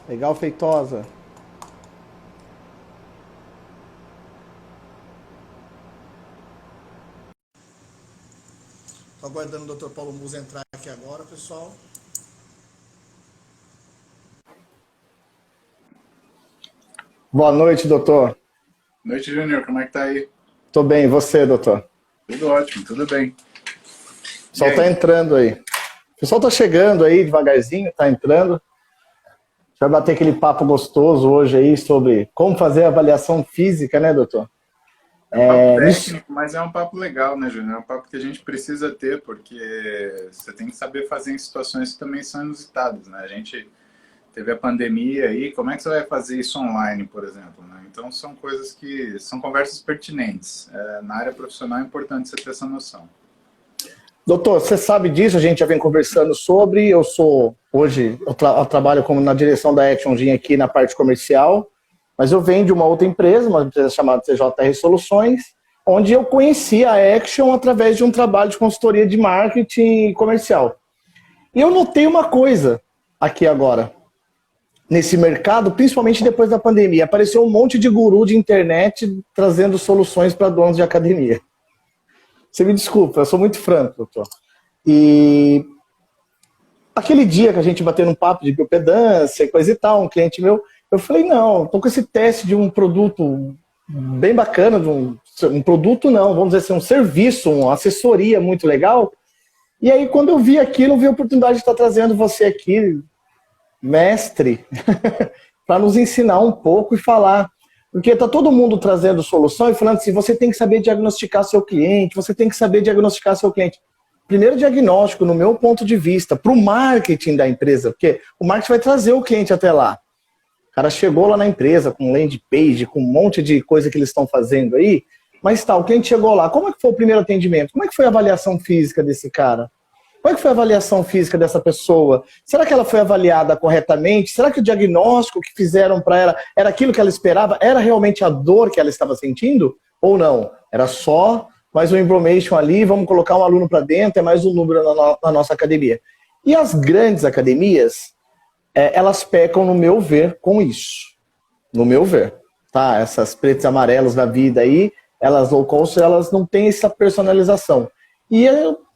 Legal, Feitosa. Estou aguardando o doutor Paulo Musa entrar aqui agora, pessoal. Boa noite, doutor. Noite, Júnior. Como é que tá aí? Tô bem, e você, doutor? Tudo ótimo, tudo bem. O pessoal tá entrando aí. O pessoal tá chegando aí devagarzinho, tá entrando. A gente vai bater aquele papo gostoso hoje aí sobre como fazer a avaliação física, né, doutor? É um papo técnico, mas é um papo legal, né, Júnior? É um papo que a gente precisa ter, porque você tem que saber fazer em situações que também são inusitadas, né? A gente teve a pandemia aí, como é que você vai fazer isso online, por exemplo, né? Então são coisas que são conversas pertinentes. Na área profissional é importante você ter essa noção. Doutor, você sabe disso, a gente já vem conversando sobre. Eu trabalho como na direção da Action Gym aqui na parte comercial, mas eu venho de uma empresa chamada CJR Soluções, onde eu conheci a Action através de um trabalho de consultoria de marketing comercial. E eu notei uma coisa aqui agora, nesse mercado, principalmente depois da pandemia. Apareceu um monte de guru de internet trazendo soluções para donos de academia. Você me desculpa, eu sou muito franco, doutor. E aquele dia que a gente bateu num papo de biopedância e coisa e tal, um cliente meu, eu falei, não, tô com esse teste de um produto bem bacana, um produto não, vamos dizer assim, um serviço, uma assessoria muito legal. E aí, quando eu vi aquilo, eu vi a oportunidade de estar trazendo você aqui, mestre, para nos ensinar um pouco e falar. Porque está todo mundo trazendo solução e falando assim, você tem que saber diagnosticar seu cliente, você tem que saber diagnosticar seu cliente. Primeiro diagnóstico, no meu ponto de vista, para o marketing da empresa, porque o marketing vai trazer o cliente até lá. O cara chegou lá na empresa com landing page, com um monte de coisa que eles estão fazendo aí, mas tá, o cliente chegou lá, como é que foi o primeiro atendimento? Como é que foi a avaliação física desse cara? Como é que foi a avaliação física dessa pessoa? Será que ela foi avaliada corretamente? Será que o diagnóstico que fizeram para ela era aquilo que ela esperava? Era realmente a dor que ela estava sentindo? Ou não? Era só mais um information ali, vamos colocar um aluno para dentro, é mais um número na nossa academia. E as grandes academias, elas pecam, no meu ver, com isso. No meu ver. Tá? Essas pretos e amarelos da vida aí, elas low cost, elas não têm essa personalização. E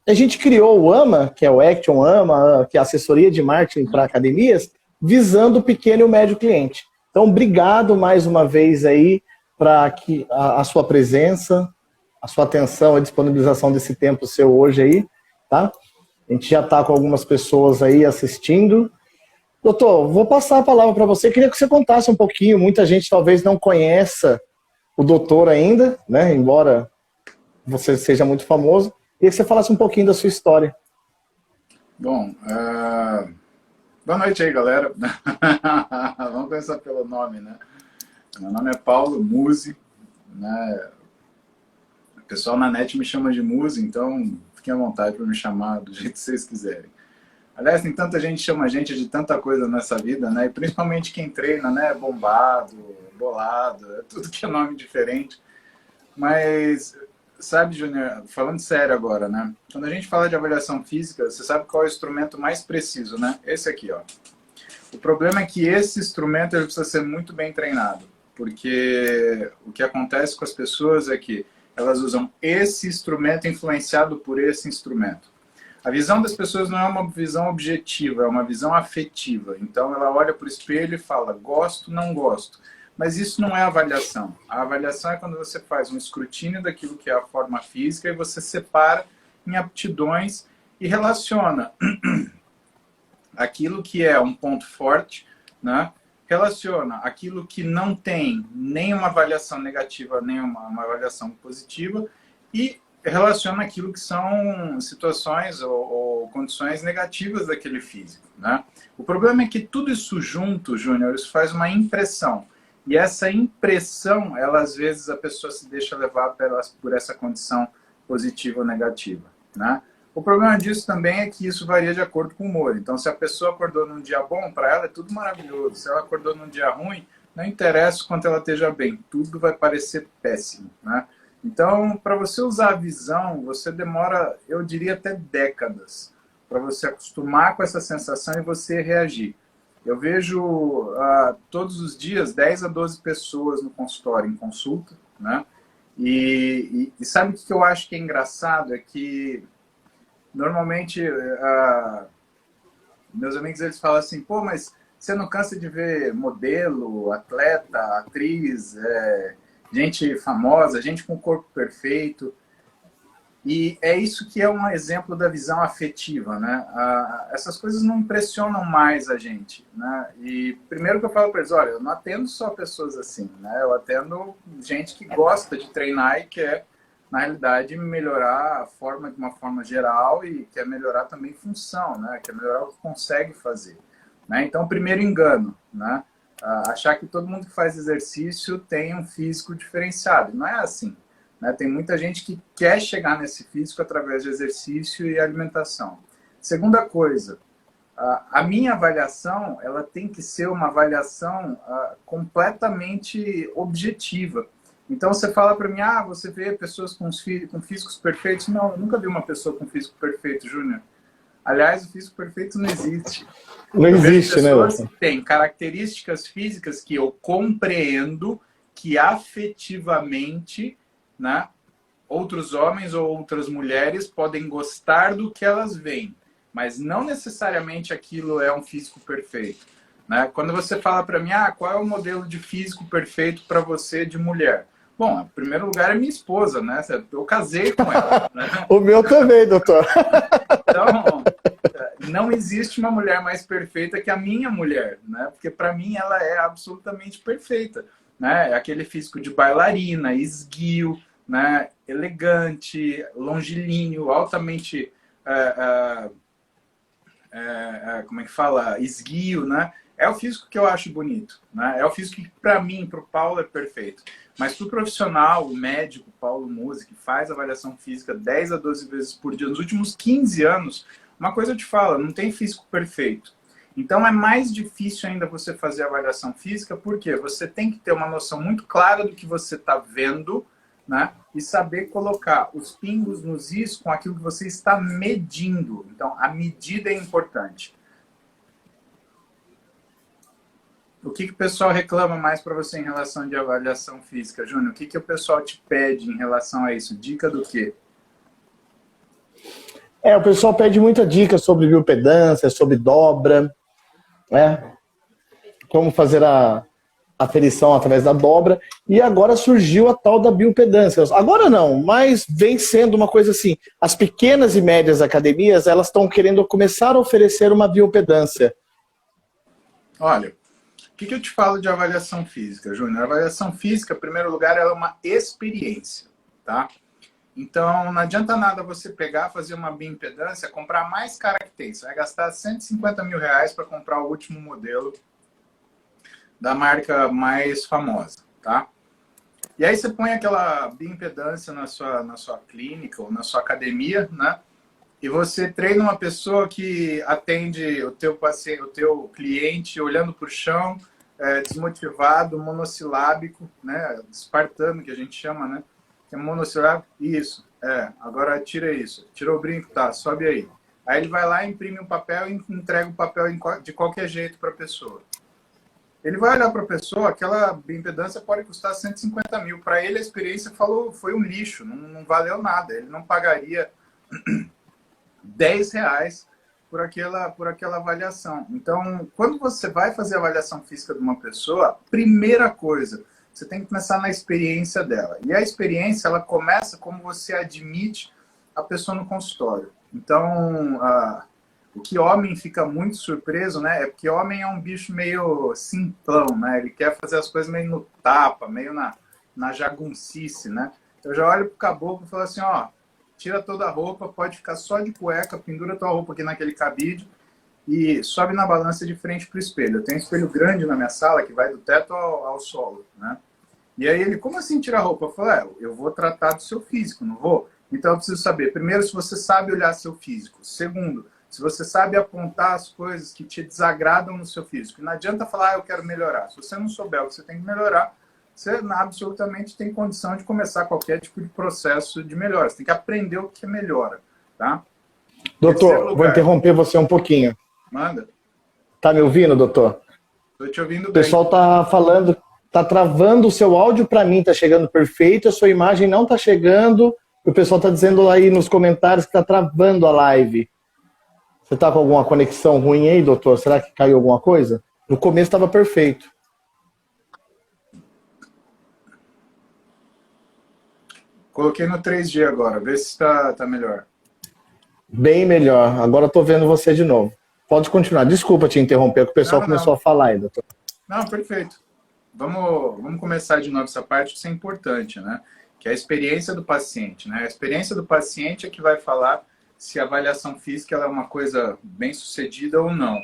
a gente criou o AMA, que é o Action AMA, que é a assessoria de marketing para academias, visando o pequeno e o médio cliente. Então, obrigado mais uma vez aí para a sua presença, a sua atenção, a disponibilização desse tempo seu hoje aí, tá? A gente já está com algumas pessoas aí assistindo. Doutor, vou passar a palavra para você. Queria que você contasse um pouquinho. Muita gente talvez não conheça o doutor ainda, né? Embora você seja muito famoso. Queria que você falasse um pouquinho da sua história. Bom, boa noite aí, galera. Vamos começar pelo nome, né? Meu nome é Paulo Musi, né? O pessoal na net me chama de Musi, então fiquem à vontade para me chamar do jeito que vocês quiserem. Aliás, tem tanta gente que chama a gente de tanta coisa nessa vida, né? E principalmente quem treina, né? Bombado, bolado, é tudo que é nome diferente. Mas, sabe, Júnior, falando sério agora, né? Quando a gente fala de avaliação física, você sabe qual é o instrumento mais preciso, né? Esse aqui, ó. O problema é que esse instrumento ele precisa ser muito bem treinado. Porque o que acontece com as pessoas é que elas usam esse instrumento influenciado por esse instrumento. A visão das pessoas não é uma visão objetiva, é uma visão afetiva. Então ela olha para o espelho e fala, gosto, não gosto. Mas isso não é avaliação. A avaliação é quando você faz um escrutínio daquilo que é a forma física e você separa em aptidões e relaciona aquilo que é um ponto forte, né? Relaciona aquilo que não tem nenhuma avaliação negativa, nem uma avaliação positiva e relaciona aquilo que são situações ou condições negativas daquele físico, né? O problema é que tudo isso junto, Júnior, isso faz uma impressão. E essa impressão, ela às vezes a pessoa se deixa levar por essa condição positiva ou negativa, né? O problema disso também é que isso varia de acordo com o humor. Então, se a pessoa acordou num dia bom, para ela é tudo maravilhoso. Se ela acordou num dia ruim, não interessa o quanto ela esteja bem. Tudo vai parecer péssimo, né? Então, para você usar a visão, você demora, eu diria, até décadas para você acostumar com essa sensação e você reagir. Eu vejo todos os dias 10 a 12 pessoas no consultório, em consulta, né? E sabe o que eu acho que é engraçado? É que, normalmente, meus amigos, eles falam assim, pô, mas você não cansa de ver modelo, atleta, atriz, gente famosa, gente com corpo perfeito? E é isso que é um exemplo da visão afetiva, né? Essas coisas não impressionam mais a gente, né? E primeiro que eu falo para eles, olha, eu não atendo só pessoas assim, né? Eu atendo gente que gosta de treinar e quer, na realidade, melhorar a forma de uma forma geral e quer melhorar também função, né? Quer melhorar o que consegue fazer, né? Então, primeiro engano, né? Achar que todo mundo que faz exercício tem um físico diferenciado. Não é assim. Né? Tem muita gente que quer chegar nesse físico através de exercício e alimentação. Segunda coisa, a minha avaliação ela tem que ser uma avaliação completamente objetiva. Então você fala para mim, você vê pessoas com físicos perfeitos? Não, eu nunca vi uma pessoa com físico perfeito, Júnior. Aliás, o físico perfeito não existe. Não existe, né? Pessoas que têm características físicas que eu compreendo que afetivamente, né, outros homens ou outras mulheres podem gostar do que elas veem, mas não necessariamente aquilo é um físico perfeito, né? Quando você fala para mim, qual é o modelo de físico perfeito para você de mulher? Bom, em primeiro lugar é minha esposa, né? Eu casei com ela, né? O meu também, doutor. Então, não existe uma mulher mais perfeita que a minha mulher, né? Porque para mim ela é absolutamente perfeita, né? É aquele físico de bailarina, esguio, né? Elegante, longilíneo, altamente, como é que fala? Esguio, né? É o físico que eu acho bonito, né? É o físico que para mim, para o Paulo, é perfeito. Mas para o profissional, o médico, Paulo Musi, que faz avaliação física 10 a 12 vezes por dia nos últimos 15 anos, uma coisa eu te falo, não tem físico perfeito. Então é mais difícil ainda você fazer avaliação física, porque você tem que ter uma noção muito clara do que você está vendo, né? E saber colocar os pingos nos is com aquilo que você está medindo. Então, a medida é importante. O que o pessoal reclama mais para você em relação de avaliação física, Júnior? O que o pessoal te pede em relação a isso? Dica do quê? O pessoal pede muita dica sobre biopedância, sobre dobra, né? Como fazer a aferição através da dobra, e agora surgiu a tal da biopedância. Agora não, mas vem sendo uma coisa assim, as pequenas e médias academias, elas estão querendo começar a oferecer uma biopedância. Olha, o que eu te falo de avaliação física, Júnior? A avaliação física, em primeiro lugar, ela é uma experiência, tá? Então, não adianta nada você pegar, fazer uma bioimpedância, comprar mais cara que tem. Você vai gastar 150 mil reais para comprar o último modelo da marca mais famosa, tá? E aí você põe aquela bioimpedância na sua clínica ou na sua academia, né? E você treina uma pessoa que atende o teu paciente, o teu cliente olhando para o chão, desmotivado, monossilábico, né? Espartano, que a gente chama, né? Que é monossilábico. Isso, agora tira isso. Tirou o brinco, tá, sobe aí. Aí ele vai lá, imprime um papel e entrega o papel de qualquer jeito para a pessoa. Ele vai olhar para a pessoa, aquela bioimpedância pode custar 150 mil. Para ele, a experiência foi um lixo, não valeu nada. Ele não pagaria 10 reais por aquela avaliação. Então, quando você vai fazer a avaliação física de uma pessoa, primeira coisa, você tem que começar na experiência dela. E a experiência, ela começa como você admite a pessoa no consultório. Então, o que homem fica muito surpreso, né? É porque homem é um bicho meio simplão, né? Ele quer fazer as coisas meio no tapa, meio na jaguncice, né? Eu já olho pro caboclo e falo assim, tira toda a roupa, pode ficar só de cueca, pendura tua roupa aqui naquele cabide e sobe na balança de frente pro espelho. Eu tenho um espelho grande na minha sala que vai do teto ao solo, né? E aí ele, como assim tirar a roupa? Eu falo, eu vou tratar do seu físico, não vou? Então eu preciso saber, primeiro, se você sabe olhar seu físico. Segundo, se você sabe apontar as coisas que te desagradam no seu físico. E não adianta falar, eu quero melhorar. Se você não souber o que você tem que melhorar, você absolutamente tem condição de começar qualquer tipo de processo de melhora. Você tem que aprender o que melhora, tá? Doutor, vou interromper você um pouquinho. Manda. Tá me ouvindo, doutor? Estou te ouvindo O bem. pessoal tá falando, tá travando o seu áudio para mim, tá chegando perfeito, a sua imagem não tá chegando. O pessoal tá dizendo aí nos comentários que tá travando a live. Você tá com alguma conexão ruim aí, doutor? Será que caiu alguma coisa? No começo estava perfeito. Coloquei no 3G agora, vê se tá melhor. Bem melhor. Agora eu tô vendo você de novo. Pode continuar. Desculpa te interromper, que o pessoal Não, começou não. a falar aí, doutor. Não, perfeito. Vamos começar de novo essa parte, que isso é importante, né? Que é a experiência do paciente, né? A experiência do paciente é que vai falar se a avaliação física ela é uma coisa bem sucedida ou não,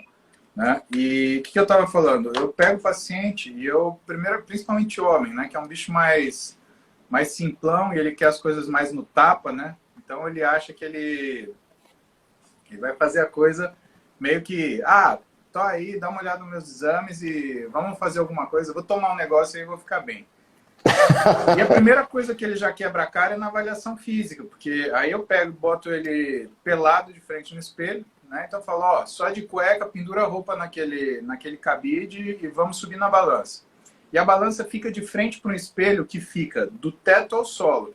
né? E o que eu estava falando? Eu pego o paciente e eu, primeiro, principalmente homem, né? Que é um bicho mais simplão e ele quer as coisas mais no tapa, né? Então ele acha que ele vai fazer a coisa meio que, tô aí, dá uma olhada nos meus exames e vamos fazer alguma coisa, vou tomar um negócio e vou ficar bem. E a primeira coisa que ele já quebra a cara é na avaliação física, porque aí eu pego e boto ele pelado de frente no espelho, né? Então eu falo, ó, só de cueca, pendura a roupa naquele cabide e vamos subir na balança. E a balança fica de frente para um espelho que fica do teto ao solo.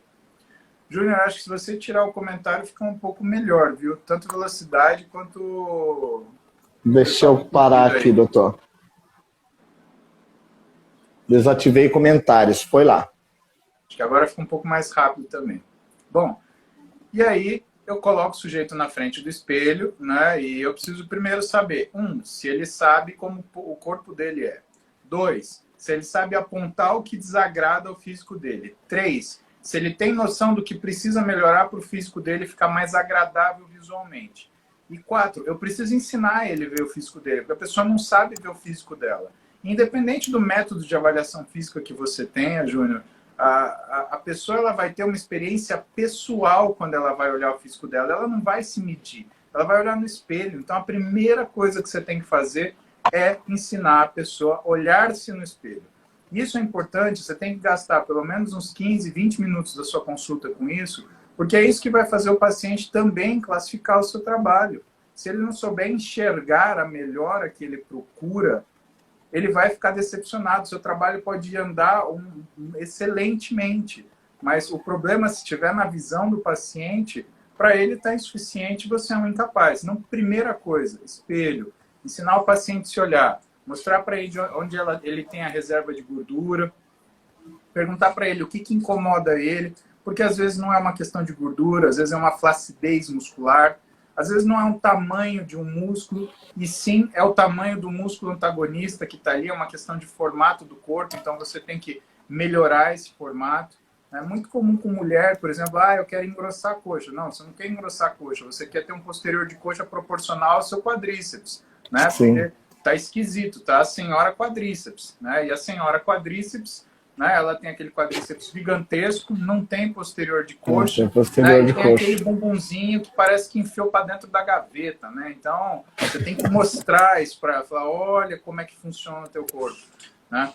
Júnior, acho que se você tirar o comentário fica um pouco melhor, viu? Tanto velocidade quanto... Deixa eu parar aqui, doutor. Desativei comentários. Foi lá. Acho que agora fica um pouco mais rápido também. Bom, e aí eu coloco o sujeito na frente do espelho, né? E eu preciso primeiro saber, se ele sabe como o corpo dele é. 2, se ele sabe apontar o que desagrada ao físico dele. 3, se ele tem noção do que precisa melhorar para o físico dele ficar mais agradável visualmente. E 4, eu preciso ensinar ele a ver o físico dele, porque a pessoa não sabe ver o físico dela. Independente do método de avaliação física que você tenha, Júnior, a pessoa ela vai ter uma experiência pessoal quando ela vai olhar o físico dela. Ela não vai se medir, ela vai olhar no espelho. Então, a primeira coisa que você tem que fazer é ensinar a pessoa a olhar-se no espelho. Isso é importante, você tem que gastar pelo menos uns 15, 20 minutos da sua consulta com isso, porque é isso que vai fazer o paciente também classificar o seu trabalho. Se ele não souber enxergar a melhora que ele procura, ele vai ficar decepcionado. Seu trabalho pode andar excelentemente, mas o problema, se estiver na visão do paciente, para ele está insuficiente, você é um incapaz. Então, primeira coisa, espelho, ensinar o paciente a se olhar, mostrar para ele onde ele tem a reserva de gordura, perguntar para ele o que incomoda ele, porque às vezes não é uma questão de gordura, às vezes é uma flacidez muscular, às vezes não é um tamanho de um músculo, e sim é o tamanho do músculo antagonista que está ali, é uma questão de formato do corpo, então você tem que melhorar esse formato. É muito comum com mulher, por exemplo, eu quero engrossar a coxa. Não, você não quer engrossar a coxa, você quer ter um posterior de coxa proporcional ao seu quadríceps, né? Sim. Porque tá esquisito, tá? A senhora quadríceps, né? E a senhora quadríceps, né? Ela tem aquele quadríceps gigantesco, não tem posterior de coxa, não tem posterior de tem coxa. aquele bumbumzinho que parece que enfiou para dentro da gaveta, né? Então, você tem que mostrar isso para ela, falar, olha como é que funciona o teu corpo, né?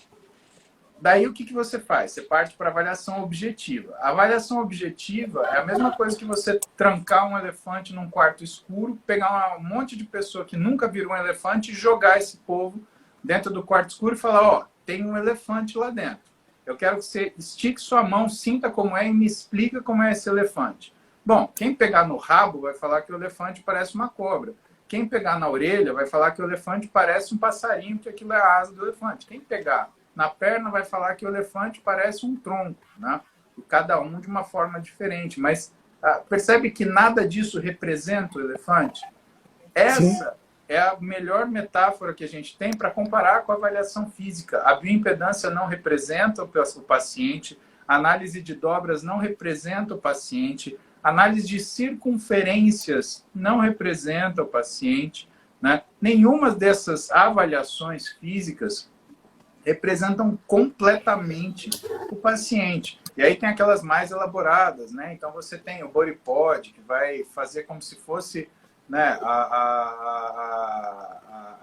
Daí, o que você faz? Você parte para avaliação objetiva. A avaliação objetiva é a mesma coisa que você trancar um elefante num quarto escuro, pegar um monte de pessoa que nunca viram um elefante e jogar esse povo dentro do quarto escuro e falar, tem um elefante lá dentro. Eu quero que você estique sua mão, sinta como é e me explica como é esse elefante. Bom, quem pegar no rabo vai falar que o elefante parece uma cobra. Quem pegar na orelha vai falar que o elefante parece um passarinho, porque aquilo é a asa do elefante. Quem pegar na perna vai falar que o elefante parece um tronco, né? E cada um de uma forma diferente. Mas percebe que nada disso representa o elefante? Essa é a melhor metáfora que a gente tem para comparar com a avaliação física. A bioimpedância não representa o paciente, a análise de dobras não representa o paciente, a análise de circunferências não representa o paciente, né? Nenhuma dessas avaliações físicas representam completamente o paciente. E aí tem aquelas mais elaboradas, né? Então você tem o body pod, que vai fazer como se fosse, né, a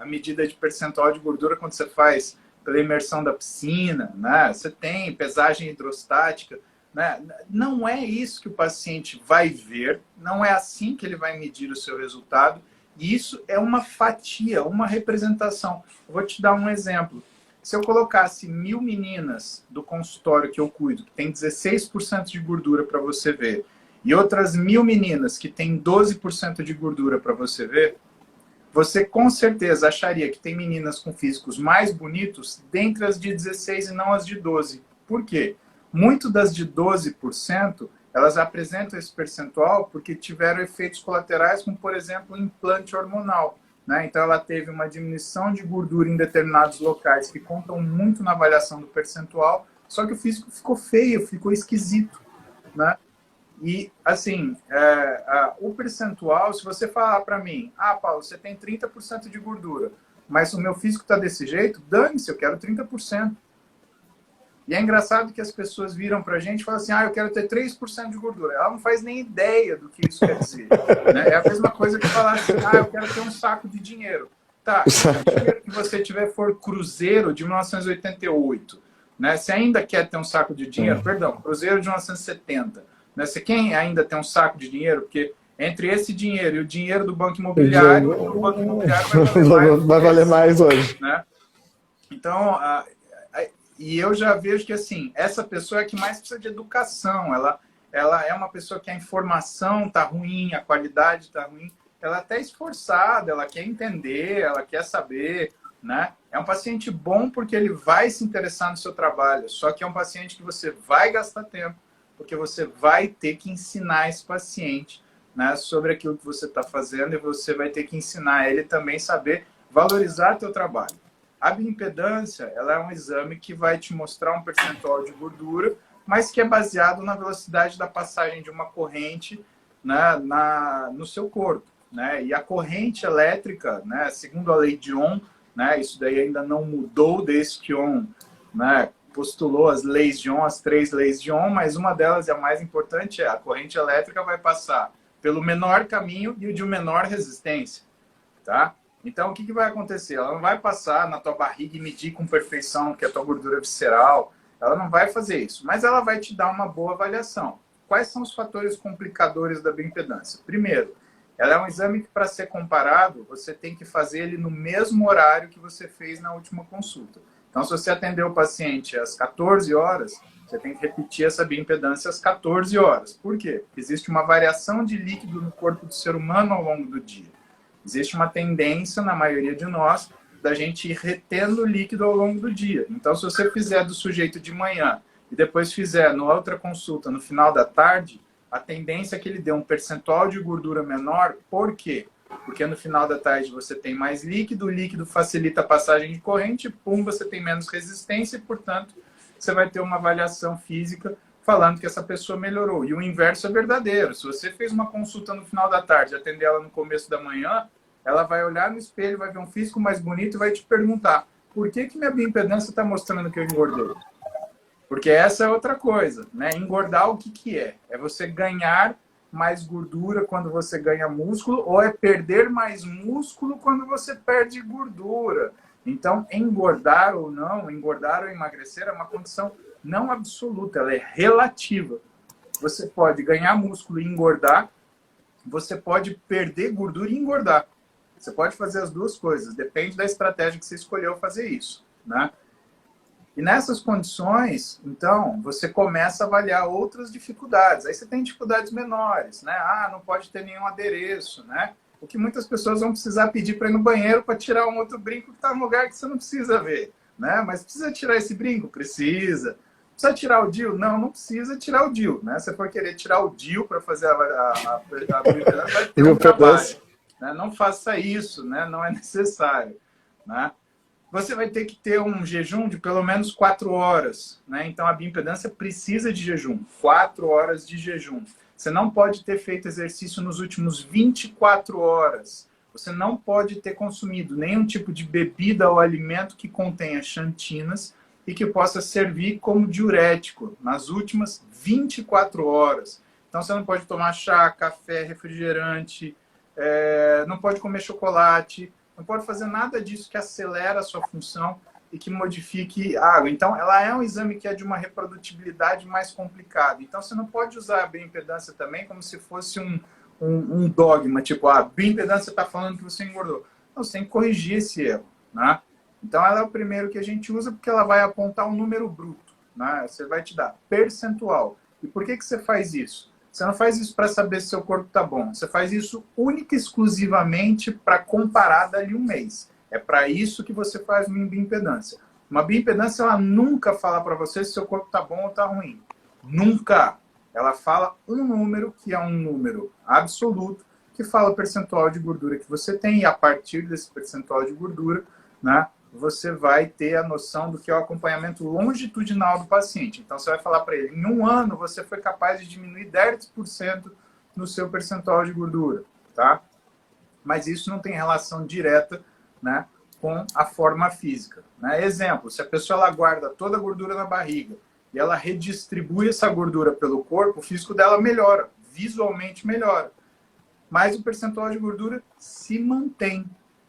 medida de percentual de gordura quando você faz pela imersão da piscina, né? Você tem pesagem hidrostática, né? Não é isso que o paciente vai ver, não é assim que ele vai medir o seu resultado, E isso é uma fatia, uma representação. Eu vou te dar um exemplo. Se eu colocasse 1000 meninas do consultório que eu cuido, que tem 16% de gordura para você ver, e outras 1000 meninas que tem 12% de gordura para você ver, você com certeza acharia que tem meninas com físicos mais bonitos dentre as de 16 e não as de 12. Por quê? Muito das de 12%, elas apresentam esse percentual porque tiveram efeitos colaterais, como, por exemplo, o implante hormonal. Né? Então, ela teve uma diminuição de gordura em determinados locais que contam muito na avaliação do percentual, só que o físico ficou feio, ficou esquisito. Né? E, assim, o percentual, se você falar para mim, Paulo, você tem 30% de gordura, mas o meu físico está desse jeito, dane-se, eu quero 30%. E é engraçado que as pessoas viram para a gente e falam assim, eu quero ter 3% de gordura. Ela não faz nem ideia do que isso quer dizer. Né? É a mesma coisa que falar assim, eu quero ter um saco de dinheiro. Tá, se o dinheiro que você tiver for Cruzeiro de 1988, né? Você ainda quer ter um saco de dinheiro? Perdão, Cruzeiro de 1970. Né? Você quem ainda tem um saco de dinheiro? Porque entre esse dinheiro e o dinheiro do Banco Imobiliário, o Banco Imobiliário vai valer mais hoje. Né? Então, e eu já vejo que, assim, essa pessoa é que mais precisa de educação. Ela é uma pessoa que a informação está ruim, a qualidade está ruim. Ela é até esforçada, ela quer entender, ela quer saber, né? É um paciente bom porque ele vai se interessar no seu trabalho. Só que é um paciente que você vai gastar tempo, porque você vai ter que ensinar esse paciente, né, sobre aquilo que você está fazendo, e você vai ter que ensinar ele também saber valorizar teu trabalho. A bioimpedância, ela é um exame que vai te mostrar um percentual de gordura, mas que é baseado na velocidade da passagem de uma corrente, né, no seu corpo. Né? E a corrente elétrica, né, segundo a lei de Ohm, né, isso daí ainda não mudou desde que Ohm, né, postulou as leis de Ohm, as 3 leis de Ohm, mas uma delas, e a mais importante, é a corrente elétrica vai passar pelo menor caminho e o de menor resistência. Tá? Então, o que vai acontecer? Ela não vai passar na tua barriga e medir com perfeição que é a tua gordura visceral. Ela não vai fazer isso. Mas ela vai te dar uma boa avaliação. Quais são os fatores complicadores da bioimpedância? Primeiro, ela é um exame que, para ser comparado, você tem que fazer ele no mesmo horário que você fez na última consulta. Então, se você atendeu o paciente às 14 horas, você tem que repetir essa bioimpedância às 14 horas. Por quê? Porque existe uma variação de líquido no corpo do ser humano ao longo do dia. Existe uma tendência, na maioria de nós, da gente ir retendo líquido ao longo do dia. Então, se você fizer do sujeito de manhã e depois fizer na outra consulta no final da tarde, a tendência é que ele dê um percentual de gordura menor. Por quê? Porque no final da tarde você tem mais líquido, o líquido facilita a passagem de corrente, pum, você tem menos resistência e, portanto, você vai ter uma avaliação física falando que essa pessoa melhorou. E o inverso é verdadeiro. Se você fez uma consulta no final da tarde e atender ela no começo da manhã, ela vai olhar no espelho, vai ver um físico mais bonito e vai te perguntar: por que minha bioimpedância está mostrando que eu engordei? Porque essa é outra coisa, né? Engordar, o que é? É você ganhar mais gordura quando você ganha músculo, ou é perder mais músculo quando você perde gordura. Então, engordar ou não, engordar ou emagrecer é uma condição não absoluta, ela é relativa. Você pode ganhar músculo e engordar, você pode perder gordura e engordar. Você pode fazer as duas coisas, depende da estratégia que você escolheu fazer isso, né? E nessas condições, então, você começa a avaliar outras dificuldades. Aí você tem dificuldades menores, né? Não pode ter nenhum adereço, né? O que muitas pessoas vão precisar pedir para ir no banheiro para tirar um outro brinco que está no lugar que você não precisa ver, né? Mas precisa tirar esse brinco? Precisa. Precisa tirar o DIU? Não precisa tirar o DIU, né? Se for querer tirar o DIU para fazer a vai ter um trabalho, né? Não faça isso, né? Não é necessário, né? Você vai ter que ter um jejum de pelo menos 4 horas, né? Então a bioimpedância precisa de jejum, 4 horas de jejum. Você não pode ter feito exercício nos últimos 24 horas. Você não pode ter consumido nenhum tipo de bebida ou alimento que contenha xantinas e que possa servir como diurético nas últimas 24 horas. Então você não pode tomar chá, café, refrigerante, não pode comer chocolate, não pode fazer nada disso que acelera a sua função e que modifique a água. Então, ela é um exame que é de uma reprodutibilidade mais complicada. Então, você não pode usar a bioimpedância também como se fosse um dogma, tipo, a bioimpedância está falando que você engordou. Não, você tem que corrigir esse erro, né? Então, ela é o primeiro que a gente usa porque ela vai apontar um número bruto, né? Você vai te dar percentual. E por que você faz isso? Você não faz isso para saber se seu corpo está bom. Você faz isso única e exclusivamente para comparar dali um mês. É para isso que você faz uma bioimpedância. Uma bioimpedância, ela nunca fala para você se seu corpo está bom ou está ruim. Nunca. Ela fala um número, que é um número absoluto, que fala o percentual de gordura que você tem, e a partir desse percentual de gordura, né, você vai ter a noção do que é o acompanhamento longitudinal do paciente. Então, você vai falar para ele, em um ano, você foi capaz de diminuir 10% no seu percentual de gordura, tá? Mas isso não tem relação direta, né, com a forma física, né? Exemplo, se a pessoa ela guarda toda a gordura na barriga e ela redistribui essa gordura pelo corpo, o físico dela melhora, visualmente melhora. Mas o percentual de gordura se mantém,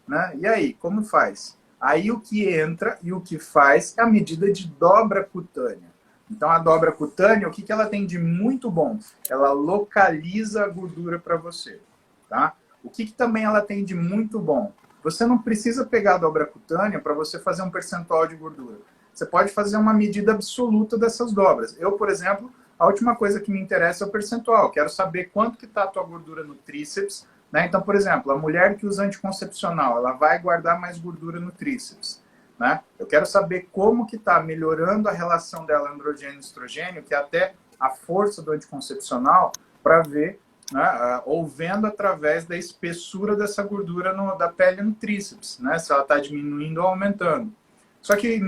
né? E aí, como faz? Aí o que entra e o que faz é a medida de dobra cutânea. Então, a dobra cutânea, o que ela tem de muito bom? Ela localiza a gordura para você, tá? O que também ela tem de muito bom? Você não precisa pegar a dobra cutânea para você fazer um percentual de gordura. Você pode fazer uma medida absoluta dessas dobras. Eu, por exemplo, a última coisa que me interessa é o percentual. Quero saber quanto que está a tua gordura no tríceps, né? Então, por exemplo, a mulher que usa anticoncepcional, ela vai guardar mais gordura no tríceps, né? Eu quero saber como que está melhorando a relação dela androgênio-estrogênio, que é até a força do anticoncepcional, para ver, né, ou vendo através da espessura dessa gordura da pele no tríceps, né? Se ela está diminuindo ou aumentando. Só que,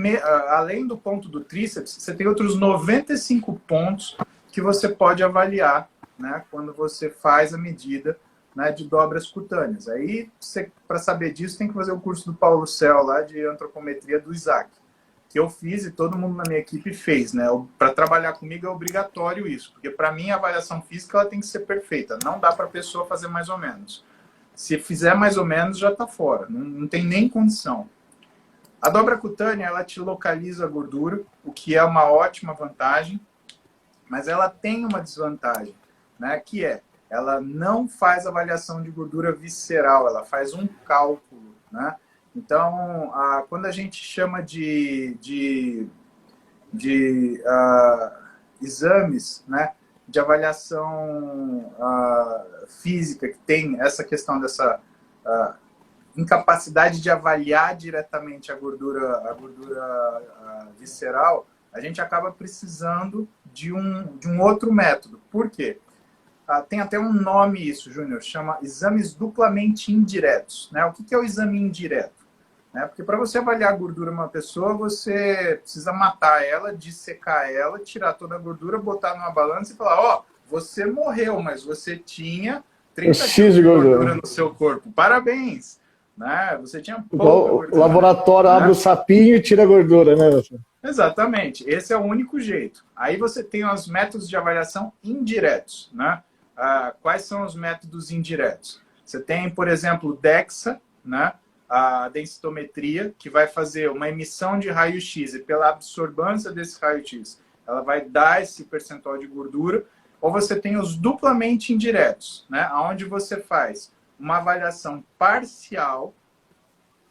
além do ponto do tríceps, você tem outros 95 pontos que você pode avaliar, né, quando você faz a medida, né, de dobras cutâneas. Aí, para saber disso, tem que fazer o curso do Paulo Cel, lá de antropometria do Isaac, que eu fiz e todo mundo na minha equipe fez. Né? Para trabalhar comigo é obrigatório isso, porque para mim a avaliação física ela tem que ser perfeita. Não dá para a pessoa fazer mais ou menos. Se fizer mais ou menos, já está fora. Não tem nem condição. A dobra cutânea, ela te localiza a gordura, o que é uma ótima vantagem, mas ela tem uma desvantagem, né? Que é, ela não faz avaliação de gordura visceral, ela faz um cálculo, né? Então, quando a gente chama de exames, né, de avaliação física, que tem essa questão dessa incapacidade de avaliar diretamente a gordura visceral, a gente acaba precisando de um outro método. Por quê? Tem até um nome isso, Júnior, chama exames duplamente indiretos. Né? O que é o exame indireto? Né? Porque para você avaliar a gordura de uma pessoa, você precisa matar ela, dissecar ela, tirar toda a gordura, botar numa balança e falar, ó, você morreu, mas você tinha 30 quilos de gordura no seu corpo. Parabéns! Né? Você tinha pouca gordura. O laboratório, né? Abre o sapinho e tira a gordura, né? Exatamente. Esse é o único jeito. Aí você tem os métodos de avaliação indiretos, né? Quais são os métodos indiretos? Você tem, por exemplo, o DEXA, né? A densitometria, que vai fazer uma emissão de raio-x e pela absorvância desse raio-x, ela vai dar esse percentual de gordura. Ou você tem os duplamente indiretos, né? Onde você faz uma avaliação parcial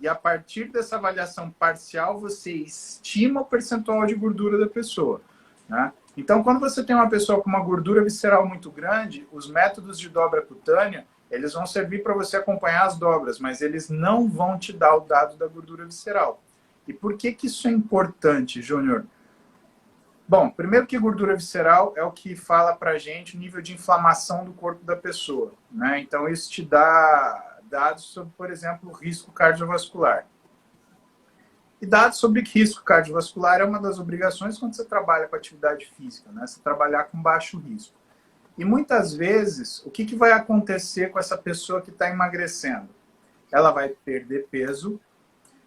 e a partir dessa avaliação parcial você estima o percentual de gordura da pessoa, né? Então, quando você tem uma pessoa com uma gordura visceral muito grande, os métodos de dobra cutânea, eles vão servir para você acompanhar as dobras, mas eles não vão te dar o dado da gordura visceral. E por que isso é importante, Júnior? Bom, primeiro que gordura visceral é o que fala para a gente o nível de inflamação do corpo da pessoa, né? Então, isso te dá dados sobre, por exemplo, risco cardiovascular. E dados sobre risco cardiovascular é uma das obrigações quando você trabalha com atividade física, né? Você trabalhar com baixo risco. E muitas vezes, o que vai acontecer com essa pessoa que está emagrecendo? Ela vai perder peso,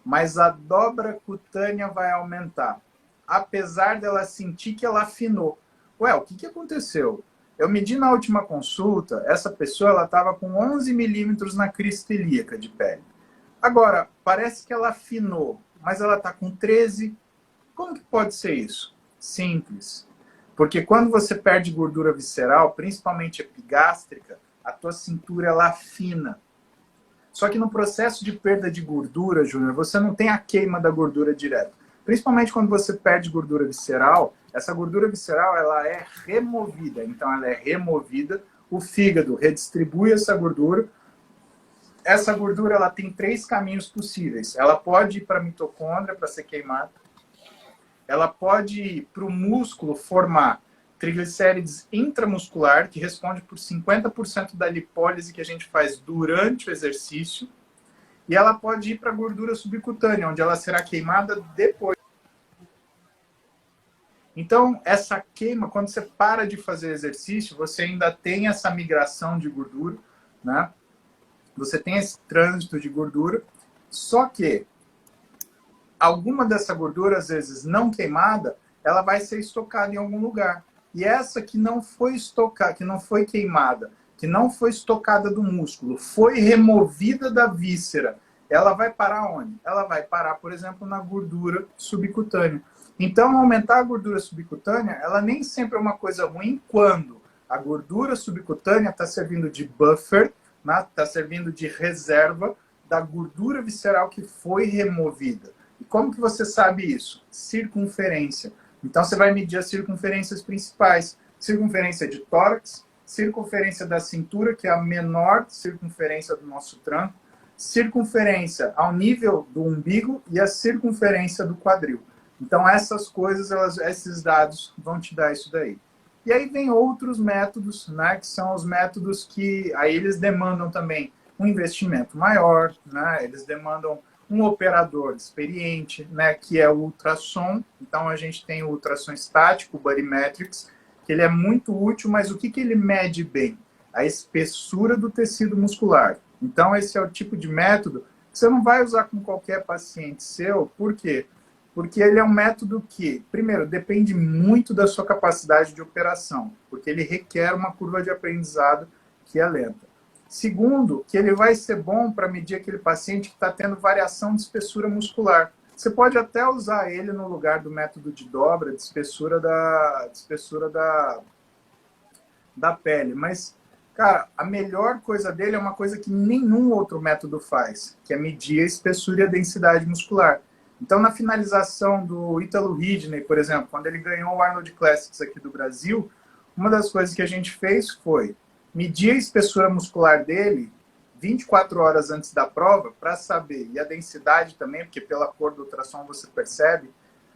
mas a dobra cutânea vai aumentar, apesar dela sentir que ela afinou. Ué, o que aconteceu? Eu medi na última consulta, essa pessoa estava com 11 milímetros na crista ilíaca de pele. Agora, parece que ela afinou, mas ela está com 13. Como que pode ser isso? Simples. Porque quando você perde gordura visceral, principalmente epigástrica, a tua cintura ela afina. Só que no processo de perda de gordura, Júnior, você não tem a queima da gordura direto. Principalmente quando você perde gordura visceral, essa gordura visceral ela é removida. Então ela é removida, o fígado redistribui essa gordura. Essa gordura ela tem 3 caminhos possíveis. Ela pode ir para a mitocôndria para ser queimada. Ela pode ir para o músculo formar triglicérides intramuscular, que responde por 50% da lipólise que a gente faz durante o exercício. E ela pode ir para a gordura subcutânea, onde ela será queimada depois. Então, essa queima, quando você para de fazer exercício, você ainda tem essa migração de gordura, né? Você tem esse trânsito de gordura, só que alguma dessa gordura, às vezes não queimada, ela vai ser estocada em algum lugar. E essa que não foi estocada, que não foi queimada, que não foi estocada do músculo, foi removida da víscera, ela vai parar onde? Ela vai parar, por exemplo, na gordura subcutânea. Então, aumentar a gordura subcutânea, ela nem sempre é uma coisa ruim quando a gordura subcutânea está servindo de buffer, está servindo de reserva da gordura visceral que foi removida. E como que você sabe isso? Circunferência. Então, você vai medir as circunferências principais. Circunferência de tórax, circunferência da cintura, que é a menor circunferência do nosso tronco, circunferência ao nível do umbigo e a circunferência do quadril. Então, essas coisas, esses dados vão te dar isso daí. E aí vem outros métodos, né, que são os métodos que aí eles demandam também um investimento maior, né, eles demandam um operador experiente, né, que é o ultrassom. Então, a gente tem o ultrassom estático, o Bodymetrics, que ele é muito útil, mas o que ele mede bem? A espessura do tecido muscular. Então, esse é o tipo de método que você não vai usar com qualquer paciente seu. Por quê? Porque ele é um método que, primeiro, depende muito da sua capacidade de operação, porque ele requer uma curva de aprendizado que é lenta. Segundo, que ele vai ser bom para medir aquele paciente que está tendo variação de espessura muscular. Você pode até usar ele no lugar do método de dobra, de espessura da pele. Mas, cara, a melhor coisa dele é uma coisa que nenhum outro método faz, que é medir a espessura e a densidade muscular. Então, na finalização do Ítalo Ridney, por exemplo, quando ele ganhou o Arnold Classics aqui do Brasil, uma das coisas que a gente fez foi medir a espessura muscular dele 24 horas antes da prova para saber, e a densidade também, porque pela cor do ultrassom você percebe,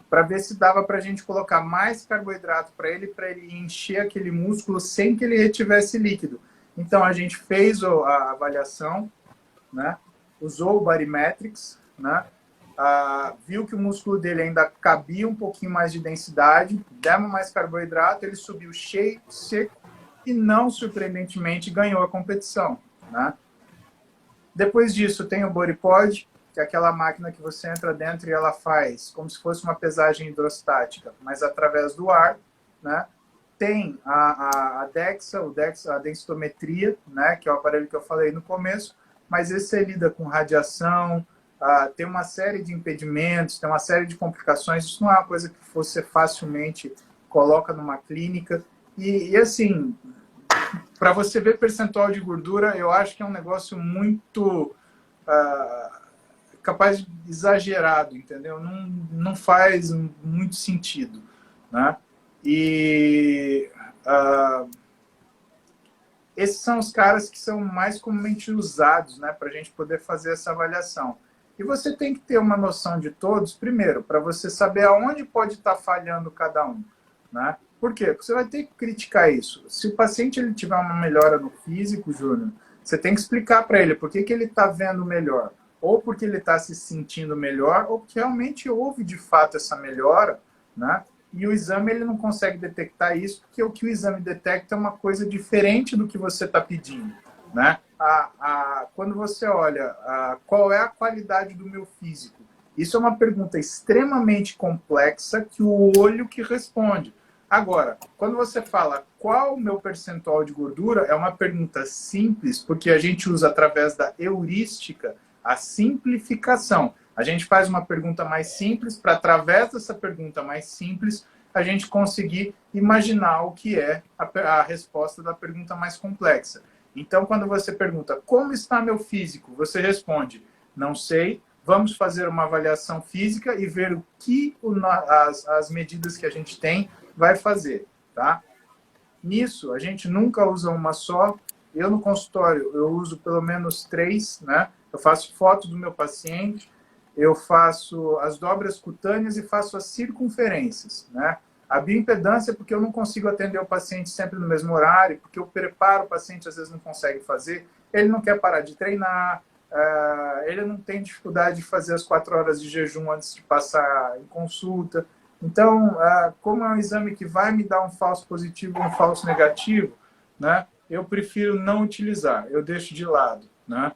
para ver se dava para a gente colocar mais carboidrato para ele encher aquele músculo sem que ele retivesse líquido. Então, a gente fez a avaliação, né? Usou o Bodymetrics, né? Viu que o músculo dele ainda cabia um pouquinho mais de densidade, demos mais carboidrato, ele subiu cheio, seco, e não surpreendentemente ganhou a competição, né? Depois disso tem o BodyPod, que é aquela máquina que você entra dentro e ela faz como se fosse uma pesagem hidrostática, mas através do ar, né? Tem a DEXA, a densitometria, né? Que é o aparelho que eu falei no começo, mas esse lida com radiação, tem uma série de impedimentos, tem uma série de complicações, isso não é uma coisa que você facilmente coloca numa clínica. E assim, para você ver percentual de gordura, eu acho que é um negócio muito capaz de exagerado, entendeu? Não faz muito sentido, né? E esses são os caras que são mais comumente usados, né, para a gente poder fazer essa avaliação. E você tem que ter uma noção de todos, primeiro, para você saber aonde pode estar falhando cada um, né? Por quê? Porque você vai ter que criticar isso. Se o paciente ele tiver uma melhora no físico, Júnior, você tem que explicar para ele por que ele está vendo melhor. Ou porque ele está se sentindo melhor, ou porque realmente houve de fato essa melhora, né? E o exame ele não consegue detectar isso, porque o que o exame detecta é uma coisa diferente do que você está pedindo, né? Quando você olha qual é a qualidade do meu físico, isso é uma pergunta extremamente complexa que o olho que responde. Agora, quando você fala qual o meu percentual de gordura, é uma pergunta simples, porque a gente usa através da heurística a simplificação. A gente faz uma pergunta mais simples para, através dessa pergunta mais simples, a gente conseguir imaginar o que é a resposta da pergunta mais complexa. Então, quando você pergunta, como está meu físico? Você responde, não sei, vamos fazer uma avaliação física e ver o que as medidas que a gente tem vai fazer, tá? Nisso, a gente nunca usa uma só. Eu, no consultório, eu uso pelo menos 3, né? Eu faço foto do meu paciente, eu faço as dobras cutâneas e faço as circunferências, né? A bioimpedância, porque eu não consigo atender o paciente sempre no mesmo horário, porque eu preparo o paciente, às vezes não consegue fazer, ele não quer parar de treinar, ele não tem dificuldade de fazer as 4 horas de jejum antes de passar em consulta. Então, como é um exame que vai me dar um falso positivo ou um falso negativo, né, eu prefiro não utilizar, eu deixo de lado, né?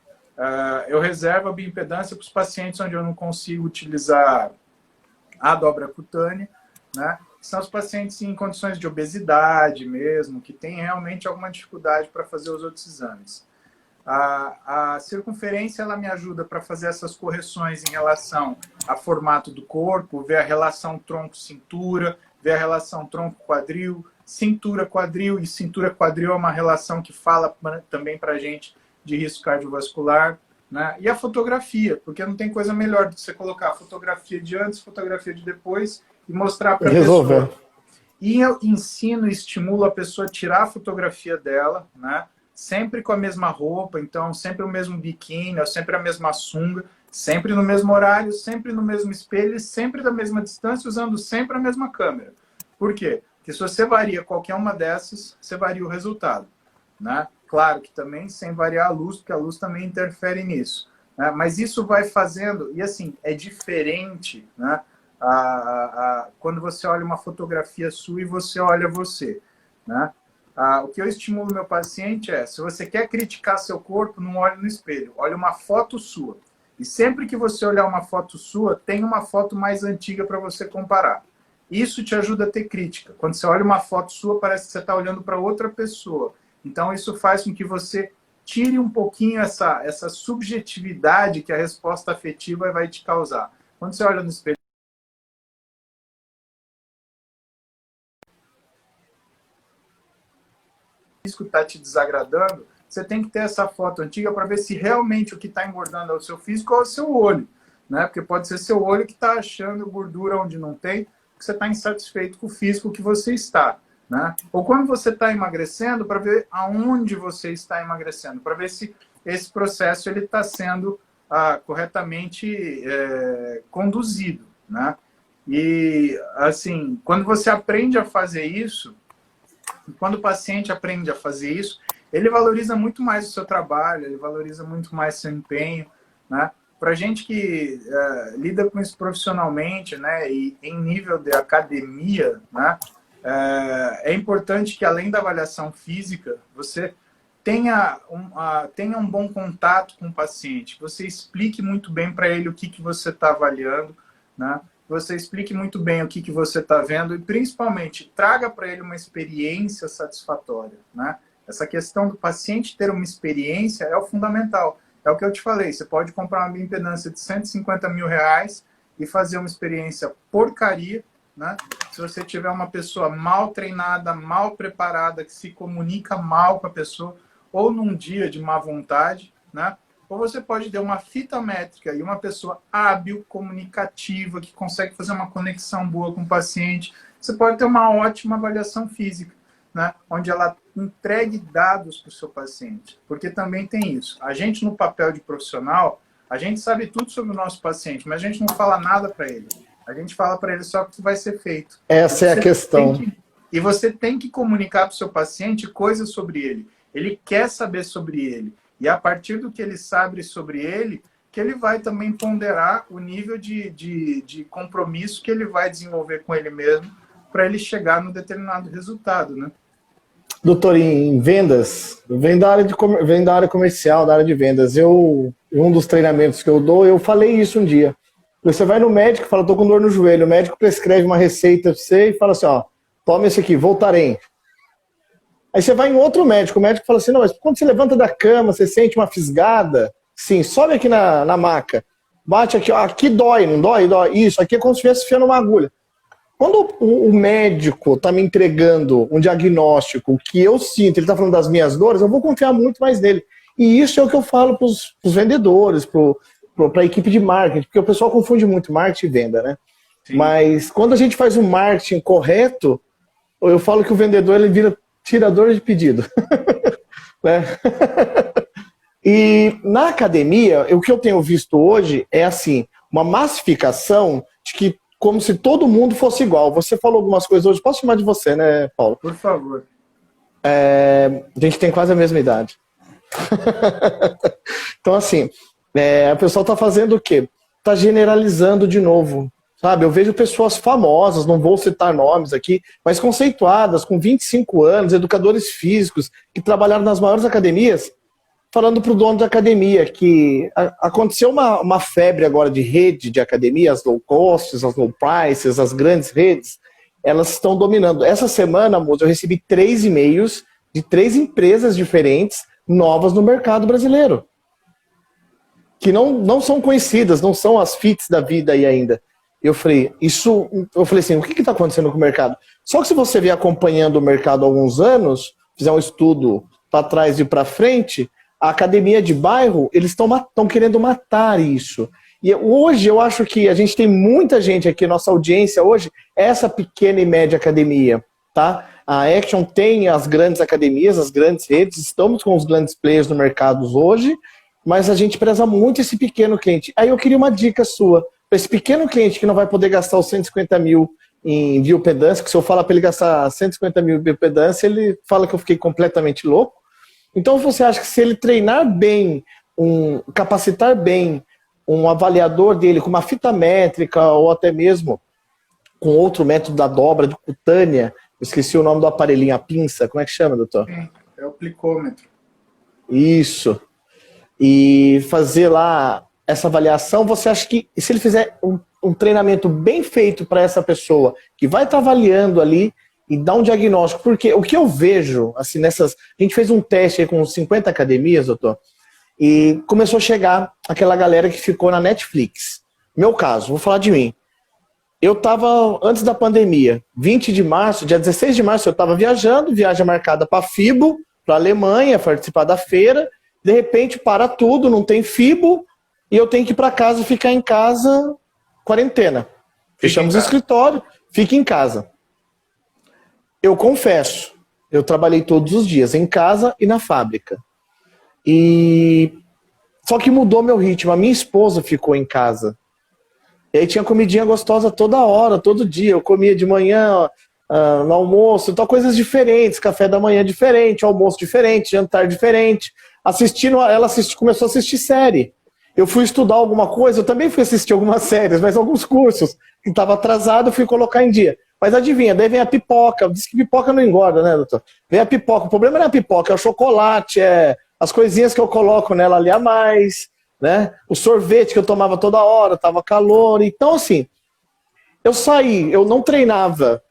Eu reservo a bioimpedância para os pacientes onde eu não consigo utilizar a dobra cutânea, né? São os pacientes em condições de obesidade mesmo, que têm realmente alguma dificuldade para fazer os outros exames. A circunferência ela me ajuda para fazer essas correções em relação ao formato do corpo, ver a relação tronco-cintura, ver a relação tronco-quadril, cintura-quadril, e cintura-quadril é uma relação que fala também para a gente de risco cardiovascular, né? E a fotografia, porque não tem coisa melhor do que você colocar a fotografia de antes, fotografia de depois e mostrar para a pessoa. E eu ensino e estimulo a pessoa a tirar a fotografia dela, né? Sempre com a mesma roupa, então sempre o mesmo biquíni, sempre a mesma sunga, sempre no mesmo horário, sempre no mesmo espelho, sempre da mesma distância, usando sempre a mesma câmera. Por quê? Porque se você varia qualquer uma dessas, você varia o resultado, né? Claro que também sem variar a luz, porque a luz também interfere nisso, né? Mas isso vai fazendo, e assim, é diferente, né? Quando você olha uma fotografia sua e você olha você, né? O que eu estimulo meu paciente é, se você quer criticar seu corpo, não olhe no espelho, olhe uma foto sua. E sempre que você olhar uma foto sua, tem uma foto mais antiga para você comparar. Isso te ajuda a ter crítica. Quando você olha uma foto sua, parece que você está olhando para outra pessoa. Então, isso faz com que você tire um pouquinho essa subjetividade que a resposta afetiva vai te causar. Quando você olha no espelho, isso está te desagradando, você tem que ter essa foto antiga para ver se realmente o que está engordando é o seu físico ou é o seu olho, né? Porque pode ser seu olho que está achando gordura onde não tem, porque você está insatisfeito com o físico que você está, né? Ou quando você está emagrecendo, para ver aonde você está emagrecendo, para ver se esse processo ele está sendo corretamente conduzido, né? E assim, quando você aprende a fazer isso, quando o paciente aprende a fazer isso, ele valoriza muito mais o seu trabalho, ele valoriza muito mais seu empenho, né? Para gente que lida com isso profissionalmente, né, e em nível de academia, né, é importante que, além da avaliação física, você tenha um bom contato com o paciente, você explique muito bem para ele o que você está avaliando, né? Você explique muito bem o que você está vendo e, principalmente, traga para ele uma experiência satisfatória, né? Essa questão do paciente ter uma experiência é o fundamental. É o que eu te falei, você pode comprar uma bioimpedância de 150 mil reais e fazer uma experiência porcaria, né? Se você tiver uma pessoa mal treinada, mal preparada, que se comunica mal com a pessoa, ou num dia de má vontade, né? Ou você pode ter uma fita métrica e uma pessoa hábil, comunicativa, que consegue fazer uma conexão boa com o paciente. Você pode ter uma ótima avaliação física, né? Onde ela entregue dados para o seu paciente. Porque também tem isso. A gente, no papel de profissional, a gente sabe tudo sobre o nosso paciente, mas a gente não fala nada para ele. A gente fala para ele só o que vai ser feito. Essa é a questão. E você tem que comunicar para o seu paciente coisas sobre ele. Ele quer saber sobre ele. E a partir do que ele sabe sobre ele, que ele vai também ponderar o nível de compromisso que ele vai desenvolver com ele mesmo para ele chegar num determinado resultado, né? Doutor, em vendas, vem da área comercial, da área de vendas. Um dos treinamentos que eu dou, eu falei isso um dia. Você vai no médico e fala, tô com dor no joelho. O médico prescreve uma receita para você e fala assim, ó, toma esse aqui, Voltaren. Aí você vai em outro médico, o médico fala assim, não, mas quando você levanta da cama, você sente uma fisgada, sim, sobe aqui na maca, bate aqui, ó, aqui dói, não dói? Dói. Isso, aqui é como se estivesse enfiando uma agulha. Quando o médico está me entregando um diagnóstico que eu sinto, ele está falando das minhas dores, eu vou confiar muito mais nele. E isso é o que eu falo para os vendedores, para a equipe de marketing, porque o pessoal confunde muito marketing e venda, né? Sim. Mas quando a gente faz um marketing correto, eu falo que o vendedor ele vira tirador de pedido. Né? E na academia, o que eu tenho visto hoje é assim, uma massificação de que como se todo mundo fosse igual. Você falou algumas coisas hoje, posso chamar de você, né, Paulo? Por favor. A gente tem quase a mesma idade. Então, assim, o pessoal está fazendo o quê? Está generalizando de novo, sabe? Eu vejo pessoas famosas, não vou citar nomes aqui, mas conceituadas, com 25 anos, educadores físicos, que trabalharam nas maiores academias, falando para o dono da academia que aconteceu uma febre agora de rede de academia, as low costs, as low prices, as grandes redes, elas estão dominando. Essa semana, moço, eu recebi 3 e-mails de 3 empresas diferentes, novas no mercado brasileiro, que não são conhecidas, não são as fits da vida aí ainda. Eu falei assim, o que está acontecendo com o mercado? Só que se você vier acompanhando o mercado há alguns anos, fizer um estudo para trás e para frente, a academia de bairro, eles estão querendo matar isso. E hoje eu acho que a gente tem muita gente aqui, nossa audiência hoje, é essa pequena e média academia, tá? A Action tem as grandes academias, as grandes redes, estamos com os grandes players no mercado hoje, mas a gente preza muito esse pequeno cliente. Aí eu queria uma dica sua, para esse pequeno cliente que não vai poder gastar os 150 mil em biopedância, que se eu falar para ele gastar 150 mil em biopedância, ele fala que eu fiquei completamente louco. Então você acha que se ele treinar bem, capacitar bem um avaliador dele com uma fita métrica ou até mesmo com outro método da dobra de cutânea, esqueci o nome do aparelhinho, a pinça, como é que chama, doutor? É o plicômetro. Isso. E fazer lá essa avaliação, você acha que se ele fizer um treinamento bem feito para essa pessoa, que vai estar avaliando ali e dar um diagnóstico, porque o que eu vejo, assim, a gente fez um teste aí com 50 academias, doutor, e começou a chegar aquela galera que ficou na Netflix. Meu caso, vou falar de mim. Eu estava, antes da pandemia, 20 de março, dia 16 de março, eu estava viajando, viagem marcada para FIBO, para a Alemanha, participar da feira. De repente, para tudo, não tem FIBO, e eu tenho que ir para casa, ficar em casa, quarentena. Fechamos o escritório, fica em casa. Eu confesso, eu trabalhei todos os dias, em casa e na fábrica. Só que mudou meu ritmo, a minha esposa ficou em casa. E aí tinha comidinha gostosa toda hora, todo dia. Eu comia de manhã, no almoço, então coisas diferentes, café da manhã diferente, almoço diferente, jantar diferente. Ela começou a assistir série. Eu fui estudar alguma coisa, eu também fui assistir algumas séries, mas alguns cursos que estava atrasado, eu fui colocar em dia. Mas adivinha, daí vem a pipoca. Diz que pipoca não engorda, né, doutor? Vem a pipoca. O problema não é a pipoca, é o chocolate, é as coisinhas que eu coloco nela ali a mais, né? O sorvete que eu tomava toda hora, tava calor. Então, assim, eu saí, eu não treinava,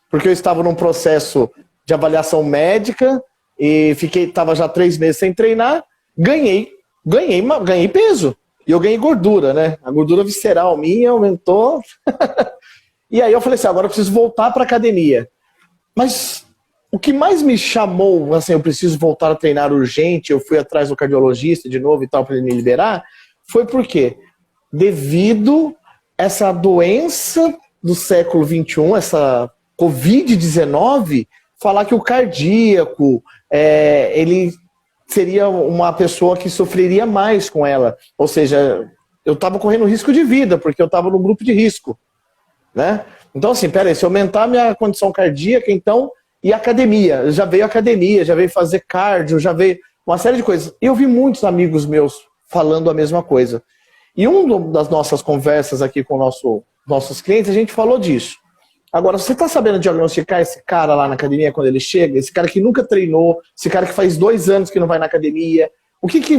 porque eu estava num processo de avaliação médica e estava já 3 meses sem treinar, ganhei peso. E eu ganhei gordura, né? A gordura visceral minha aumentou. E aí eu falei assim, agora eu preciso voltar para academia. Mas o que mais me chamou, assim, eu preciso voltar a treinar urgente, eu fui atrás do cardiologista de novo e tal, para ele me liberar, foi porque, devido a essa doença do século XXI, essa Covid-19, falar que o cardíaco, ele seria uma pessoa que sofreria mais com ela. Ou seja, eu estava correndo risco de vida, porque eu estava no grupo de risco. Né? Então, assim, peraí, se aumentar a minha condição cardíaca, então, e academia, já veio academia, já veio fazer cardio, já veio uma série de coisas. E eu vi muitos amigos meus falando a mesma coisa. E uma das nossas conversas aqui com nossos clientes, a gente falou disso. Agora, você está sabendo diagnosticar esse cara lá na academia quando ele chega? Esse cara que nunca treinou, esse cara que faz 2 anos que não vai na academia.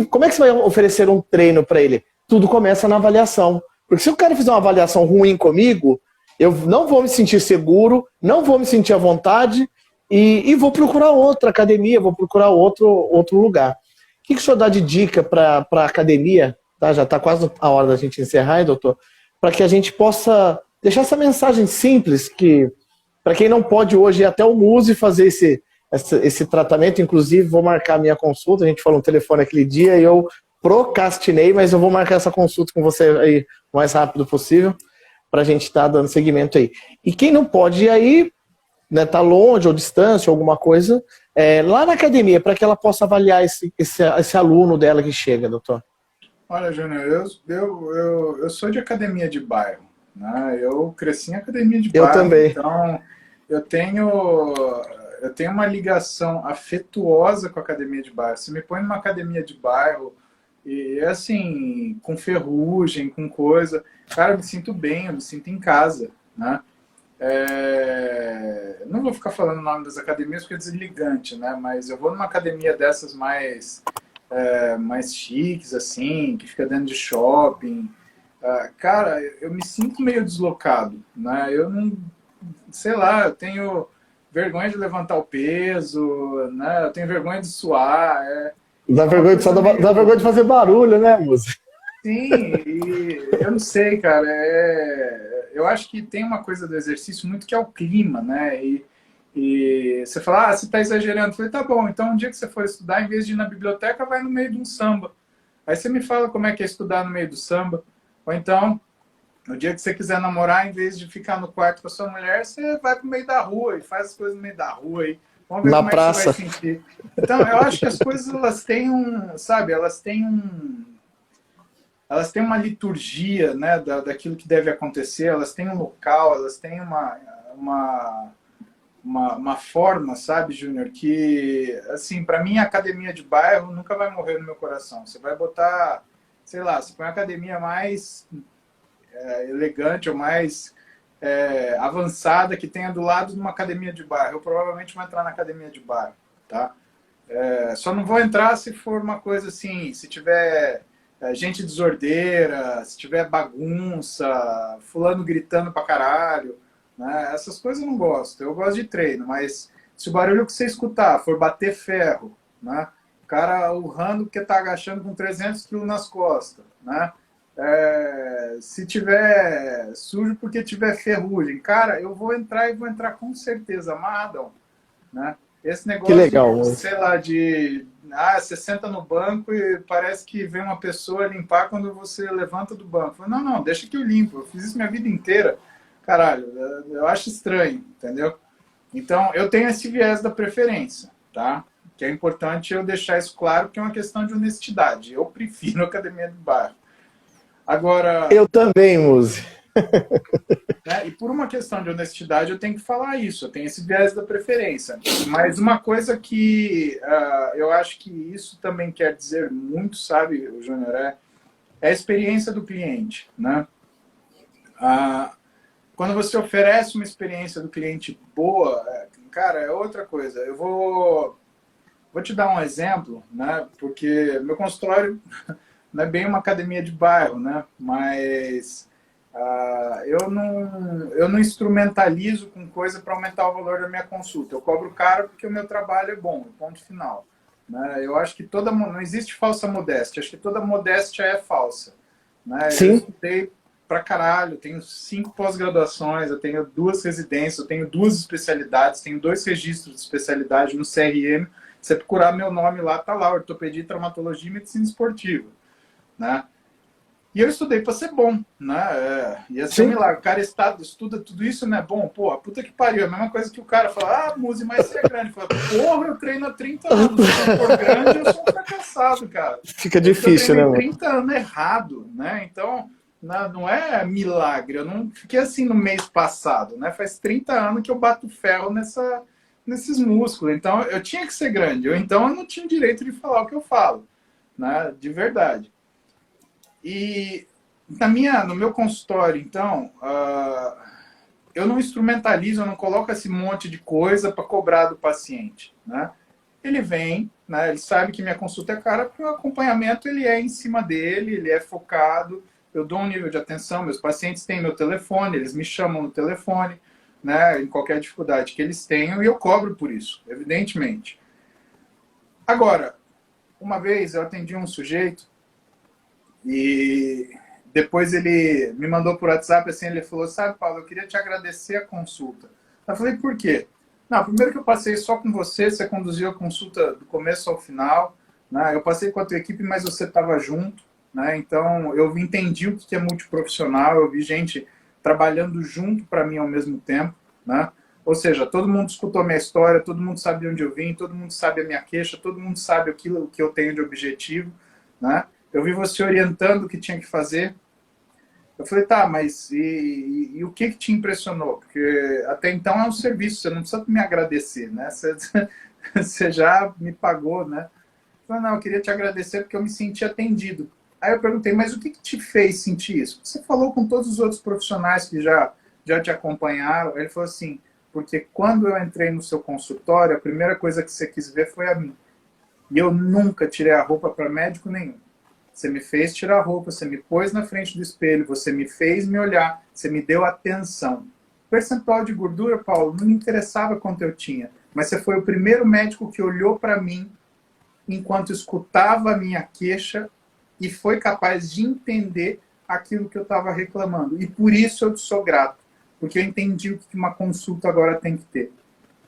Como é que você vai oferecer um treino para ele? Tudo começa na avaliação. Porque se o cara fizer uma avaliação ruim comigo, eu não vou me sentir seguro, não vou me sentir à vontade e vou procurar outra academia, vou procurar outro lugar. O que o senhor dá de dica para a academia? Tá? Já está quase a hora da gente encerrar, hein, doutor? Para que a gente possa deixar essa mensagem simples que, para quem não pode hoje ir até o Muse fazer esse tratamento, inclusive vou marcar a minha consulta, a gente falou no telefone aquele dia e eu procrastinei, mas eu vou marcar essa consulta com você aí o mais rápido possível para a gente estar dando seguimento aí. E quem não pode ir aí, né, tá longe ou distância, alguma coisa, lá na academia, para que ela possa avaliar esse aluno dela que chega, doutor. Olha, Júnior, eu sou de academia de bairro, né? Eu cresci em academia de Eu bairro, também. então eu tenho, eu tenho uma ligação afetuosa com a academia de bairro. Se me põe numa academia de bairro e assim, com ferrugem, com coisa, cara, eu me sinto bem, eu me sinto em casa, né? Não vou ficar falando o nome das academias porque é desligante, né? Mas eu vou numa academia dessas mais chiques, assim, que fica dentro de shopping. Cara, eu me sinto meio deslocado, né? Eu não, sei lá, eu tenho vergonha de levantar o peso, né? Eu tenho vergonha de suar. Dá É uma vergonha de, coisa dá vergonha de meio. fazer barulho, né, música? Sim, e eu não sei, cara. Eu acho que tem uma coisa do exercício muito que é o clima, né? E você fala, você está exagerando. Eu falei, tá bom, então um dia que você for estudar, em vez de ir na biblioteca, vai no meio de um samba. Aí você me fala como é que é estudar no meio do samba. Ou então, no dia que você quiser namorar, em vez de ficar no quarto com a sua mulher, você vai para o meio da rua e faz as coisas no meio da rua aí. Vamos ver Na como é que você vai praça. sentir. Então, eu acho que as coisas, elas têm sabe, elas têm uma liturgia, né, daquilo que deve acontecer, elas têm um local, elas têm uma, uma forma, sabe, Júnior, que, assim, para mim a academia de bairro nunca vai morrer no meu coração. Você vai botar, sei lá, você põe a academia mais elegante ou mais avançada que tenha do lado de uma academia de bairro. Eu provavelmente vou entrar na academia de bairro, tá? Só não vou entrar se for uma coisa assim, se tiver gente desordeira, se tiver bagunça, fulano gritando pra caralho, né? Essas coisas eu não gosto. Eu gosto de treino, mas se o barulho que você escutar for bater ferro, né? O cara urrando porque tá agachando com 300 quilos nas costas, né? Se tiver sujo porque tiver ferrugem, cara, eu vou entrar e vou entrar com certeza, amarradão, né? Esse Que negócio legal, de, música. sei lá, você senta no banco e parece que vem uma pessoa limpar quando você levanta do banco. Não, não, deixa que eu limpo. Eu fiz isso minha vida inteira. Caralho, eu acho estranho, entendeu? Então, eu tenho esse viés da preferência, tá? Que é importante eu deixar isso claro, porque é uma questão de honestidade. Eu prefiro a academia do bairro. Agora, Eu também, Muzi. né? E por uma questão de honestidade, eu tenho que falar isso, eu tenho esse viés da preferência. Mas uma coisa que eu acho que isso também quer dizer muito, sabe, Júnior, é a experiência do cliente, né? Quando você oferece uma experiência do cliente boa, cara, é outra coisa. Eu vou te dar um exemplo, né? Porque meu consultório não é bem uma academia de bairro, né? Mas eu não instrumentalizo com coisa para aumentar o valor da minha consulta. Eu cobro caro porque o meu trabalho é bom, ponto final. Né? Eu acho que não existe falsa modéstia, acho que toda modéstia é falsa. Né? Eu Sim. estudei pra caralho, tenho 5 pós-graduações, eu tenho 2 residências, eu tenho 2 especialidades, tenho 2 registros de especialidade no CRM. Se você procurar meu nome lá, tá lá, ortopedia, traumatologia e medicina esportiva. Né? E eu estudei para ser bom, né? Ia ser um Sim. milagre. O cara estuda tudo isso, não é bom? Pô, puta que pariu. É a mesma coisa que o cara fala, Muzi, mas você é grande. Fala, porra, eu treino há 30 anos. Se eu não for grande, eu sou um fracassado, cara. Fica É porque eu difícil, né, treinei mano? 30 anos errado, né? Então, não é milagre. Eu não fiquei assim no mês passado, né? Faz 30 anos que eu bato ferro nesses músculos. Então, eu tinha que ser grande. Então, eu não tinha direito de falar o que eu falo, né? De verdade. E no meu consultório, então, eu não instrumentalizo, eu não coloco esse monte de coisa para cobrar do paciente. Né? Ele vem, né, ele sabe que minha consulta é cara, porque o acompanhamento ele é em cima dele, ele é focado, eu dou um nível de atenção, meus pacientes têm meu telefone, eles me chamam no telefone, né, em qualquer dificuldade que eles tenham, e eu cobro por isso, evidentemente. Agora, uma vez eu atendi um sujeito e Depois ele me mandou por WhatsApp, assim, ele falou, sabe, Paulo, eu queria te agradecer a consulta. Eu falei, por quê? Não, primeiro que eu passei só com você, você conduziu a consulta do começo ao final, né? Eu passei com a tua equipe, mas você estava junto, né? Então, eu entendi o que é multiprofissional, eu vi gente trabalhando junto para mim ao mesmo tempo, né? Ou seja, todo mundo escutou a minha história, todo mundo sabe de onde eu vim, todo mundo sabe a minha queixa, todo mundo sabe aquilo que eu tenho de objetivo, né? Eu vi você orientando o que tinha que fazer. Eu falei, tá, mas e o que te impressionou? Porque até então é um serviço, você não precisa me agradecer, né? Você já me pagou, né? Eu falei, não, eu queria te agradecer porque eu me senti atendido. Aí eu perguntei, mas o que te fez sentir isso? Você falou com todos os outros profissionais que já te acompanharam. Ele falou assim, porque quando eu entrei no seu consultório, a primeira coisa que você quis ver foi a mim. E eu nunca tirei a roupa para médico nenhum. Você me fez tirar a roupa, você me pôs na frente do espelho, você me fez me olhar, você me deu atenção. Percentual de gordura, Paulo, não me interessava quanto eu tinha, mas você foi o primeiro médico que olhou para mim enquanto escutava a minha queixa e foi capaz de entender aquilo que eu estava reclamando. E por isso eu te sou grato, porque eu entendi o que uma consulta agora tem que ter.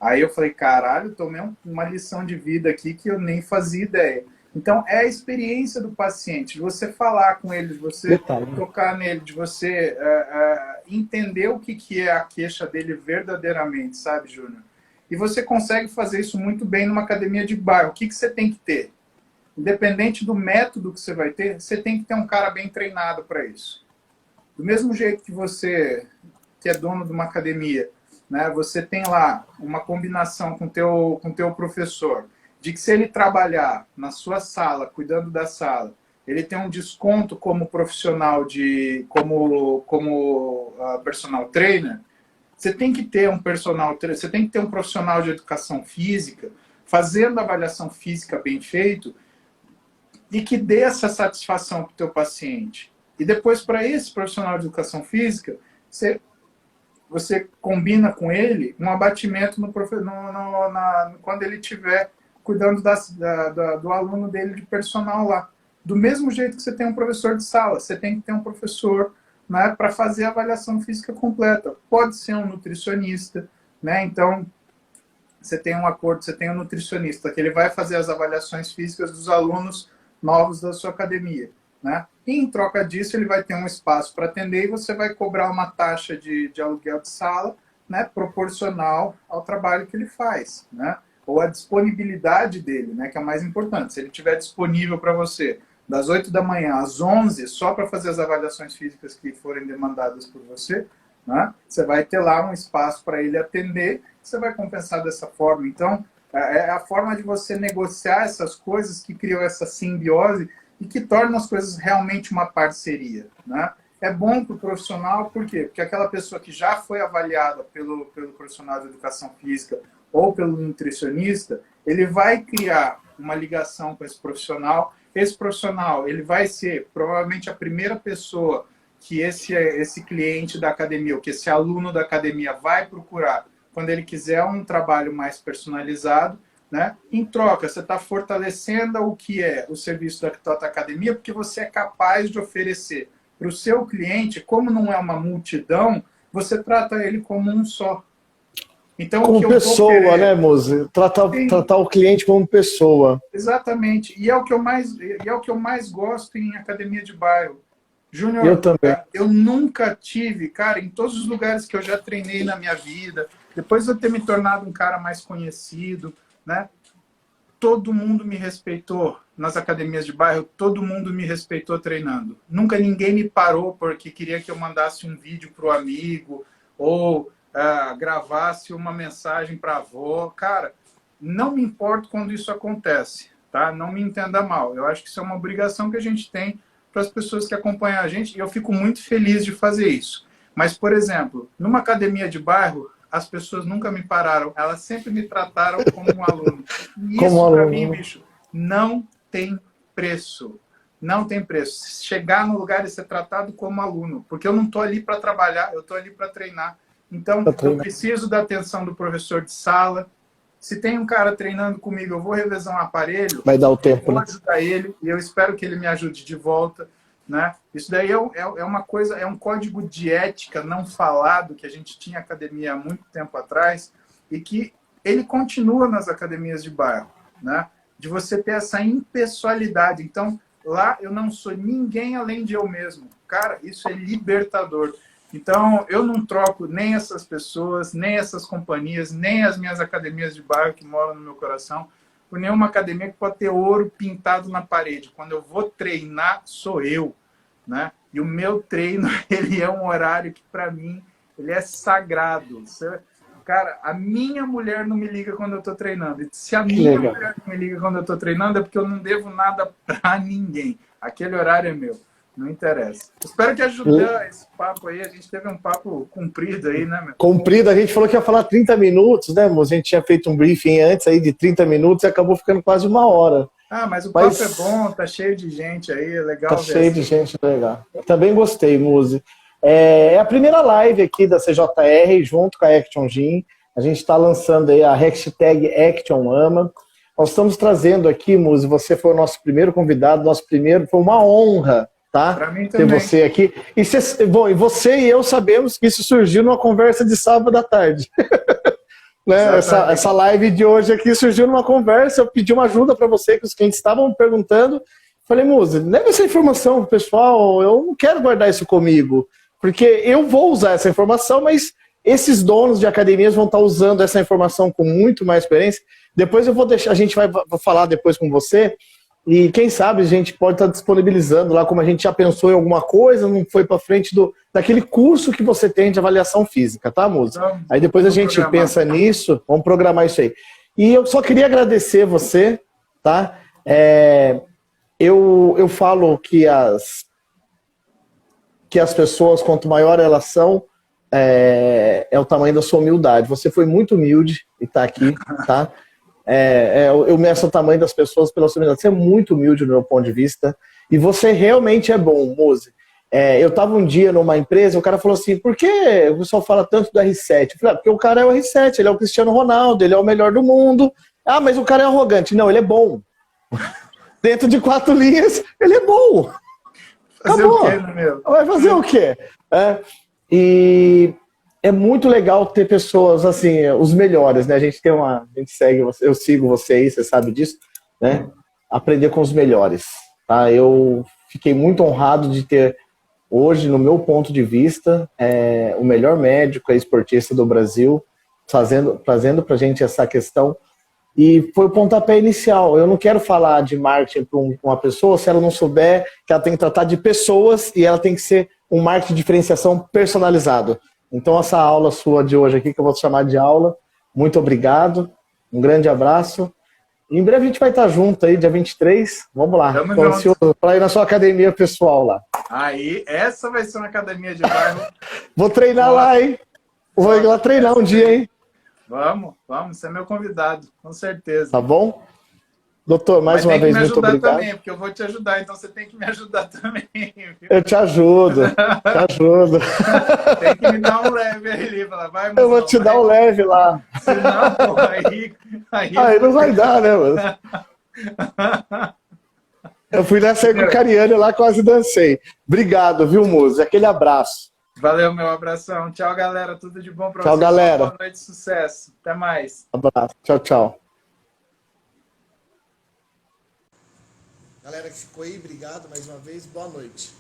Aí eu falei, caralho, tomei uma lição de vida aqui que eu nem fazia ideia. Então, é a experiência do paciente, de você falar com ele, de você tocar nele, de você entender o que é a queixa dele verdadeiramente, sabe, Júnior? E você consegue fazer isso muito bem numa academia de bairro. O que você tem que ter? Independente do método que você vai ter, você tem que ter um cara bem treinado para isso. Do mesmo jeito que você, que é dono de uma academia, né, você tem lá uma combinação com o teu professor, de que se ele trabalhar na sua sala, cuidando da sala, ele tem um desconto como profissional, como personal trainer, você tem que ter um personal trainer, você tem que ter um profissional de educação física, fazendo a avaliação física bem feito, e que dê essa satisfação para o teu paciente. E depois, para esse profissional de educação física, você combina com ele um abatimento quando ele estiver cuidando do aluno dele de personal lá. Do mesmo jeito que você tem um professor de sala, você tem que ter um professor, né, para fazer a avaliação física completa. Pode ser um nutricionista, né? Então, você tem um acordo, você tem um nutricionista, que ele vai fazer as avaliações físicas dos alunos novos da sua academia, né? E em troca disso, ele vai ter um espaço para atender e você vai cobrar uma taxa de aluguel de sala, né, proporcional ao trabalho que ele faz, né? Ou a disponibilidade dele, né, que é o mais importante. Se ele estiver disponível para você das 8 da manhã às 11, só para fazer as avaliações físicas que forem demandadas por você, né, você vai ter lá um espaço para ele atender, você vai compensar dessa forma. Então, é a forma de você negociar essas coisas que criam essa simbiose e que tornam as coisas realmente uma parceria, né? É bom para o profissional, por quê? Porque aquela pessoa que já foi avaliada pelo profissional de educação física ou pelo nutricionista, ele vai criar uma ligação com esse profissional. Esse profissional, ele vai ser provavelmente a primeira pessoa que esse cliente da academia, ou que esse aluno da academia vai procurar quando ele quiser um trabalho mais personalizado, né? Em troca, você está fortalecendo o que é o serviço da tua academia, porque você é capaz de oferecer para o seu cliente, como não é uma multidão, você trata ele como um só. Então, como pessoa, querer, né, Moze? Tratar o cliente como pessoa. Exatamente. E é o que eu mais gosto em academia de bairro. Júnior, eu também. Eu nunca tive, cara, em todos os lugares que eu já treinei na minha vida, depois de eu ter me tornado um cara mais conhecido, né? Todo mundo me respeitou nas academias de bairro, todo mundo me respeitou treinando. Nunca ninguém me parou porque queria que eu mandasse um vídeo para o amigo ou gravasse uma mensagem para a avó. Cara, não me importo quando isso acontece, tá? Não me entenda mal. Eu acho que isso é uma obrigação que a gente tem para as pessoas que acompanham a gente, e eu fico muito feliz de fazer isso. Mas, por exemplo, numa academia de bairro, as pessoas nunca me pararam, elas sempre me trataram como um aluno. E isso, para mim, bicho, não tem preço. Não tem preço. Chegar no lugar e ser tratado como aluno, porque eu não estou ali para trabalhar, eu estou ali para treinar. Então, eu preciso da atenção do professor de sala. Se tem um cara treinando comigo, eu vou revezar um aparelho, vai dar o tempo, eu vou ajudar ele, e eu espero que ele me ajude de volta. né? Isso daí é uma coisa, é um código de ética não falado que a gente tinha em academia há muito tempo atrás e que ele continua nas academias de bairro, né? De você ter essa impessoalidade. Então, lá eu não sou ninguém além de eu mesmo. Cara, isso é libertador. Então, eu não troco nem essas pessoas, nem essas companhias, nem as minhas academias de bairro que moram no meu coração, por nenhuma academia que pode ter ouro pintado na parede. Quando eu vou treinar, sou eu, né? E o meu treino, ele é um horário que, para mim, ele é sagrado. Cara, a minha mulher não me liga quando eu tô treinando. E se a minha mulher não me liga quando eu tô treinando, é porque eu não devo nada para ninguém. Aquele horário é meu. Não interessa. Espero que ajudou esse papo aí. A gente teve um papo comprido aí, né, meu? Comprido, a gente falou que ia falar 30 minutos, né, moço? A gente tinha feito um briefing antes aí de 30 minutos e acabou ficando quase 1 hora. Ah, mas o papo é bom, tá cheio de gente aí, é legal. Tá cheio de gente, legal. Eu também gostei, Muzi. É a primeira live aqui da CJR, junto com a Action Gym. A gente está lançando aí a hashtag ActionAma. Nós estamos trazendo aqui, Muzi, você foi o nosso primeiro convidado, foi uma honra, tá? Pra mim também. Ter você aqui. E você e eu sabemos que isso surgiu numa conversa de sábado à tarde. Né? Essa live de hoje aqui surgiu numa conversa, eu pedi uma ajuda para você, que os clientes estavam me perguntando. Falei, Muzi, leva essa informação pro pessoal, eu não quero guardar isso comigo, porque eu vou usar essa informação, mas esses donos de academias vão estar usando essa informação com muito mais experiência. Depois eu vou deixar, a gente vai falar depois com você, e quem sabe a gente pode estar disponibilizando lá, como a gente já pensou em alguma coisa, não foi para frente daquele curso que você tem de avaliação física, tá, Muzi? Então, aí depois a gente pensa nisso, vamos programar isso aí. E eu só queria agradecer você, tá? Eu falo que as pessoas, quanto maior elas são, é o tamanho da sua humildade. Você foi muito humilde e está aqui, tá? Eu meço o tamanho das pessoas pela sua humildade. Você é muito humilde no meu ponto de vista e você realmente é bom, Muzi. Eu estava um dia numa empresa, o cara falou assim, por que o pessoal fala tanto do R7? Eu falei, porque o cara é o R7, ele é o Cristiano Ronaldo, ele é o melhor do mundo. Ah, mas o cara é arrogante. Não, ele é bom. Dentro de 4 linhas, ele é bom. Fazer o quê, né, meu? Vai fazer o quê? E é muito legal ter pessoas assim, os melhores, né? A gente segue, eu sigo você aí, você sabe disso, né? Aprender com os melhores, tá? Eu fiquei muito honrado de ter hoje, no meu ponto de vista, o melhor médico e esportista do Brasil, trazendo pra gente essa questão. E foi o pontapé inicial. Eu não quero falar de marketing para uma pessoa se ela não souber que ela tem que tratar de pessoas e ela tem que ser um marketing de diferenciação personalizado. Então, essa aula sua de hoje aqui, que eu vou chamar de aula, muito obrigado, um grande abraço. E em breve a gente vai estar junto aí, dia 23. Vamos lá. Estou ansioso para ir na sua academia pessoal lá. Aí, essa vai ser uma academia de bairro. Vou treinar lá, hein? Vou ir lá treinar um dia, hein? Vamos, você é meu convidado, com certeza. Tá bom? Doutor, mais uma vez, muito obrigado. Também, porque eu vou te ajudar, então você tem que me ajudar também. Viu? Eu te ajudo, Tem que me dar um leve aí, vai, eu vou te dar um leve lá. Senão, pô, aí não vai dar, né, mano? Eu fui nessa aí com o Cariani lá, quase dancei. Obrigado, viu, Muzi? Aquele abraço. Valeu, meu abração. Tchau, galera. Tudo de bom pra vocês. Tchau, galera. Boa noite de sucesso. Até mais. Abraço. Tchau, tchau. Galera que ficou aí, obrigado mais uma vez. Boa noite.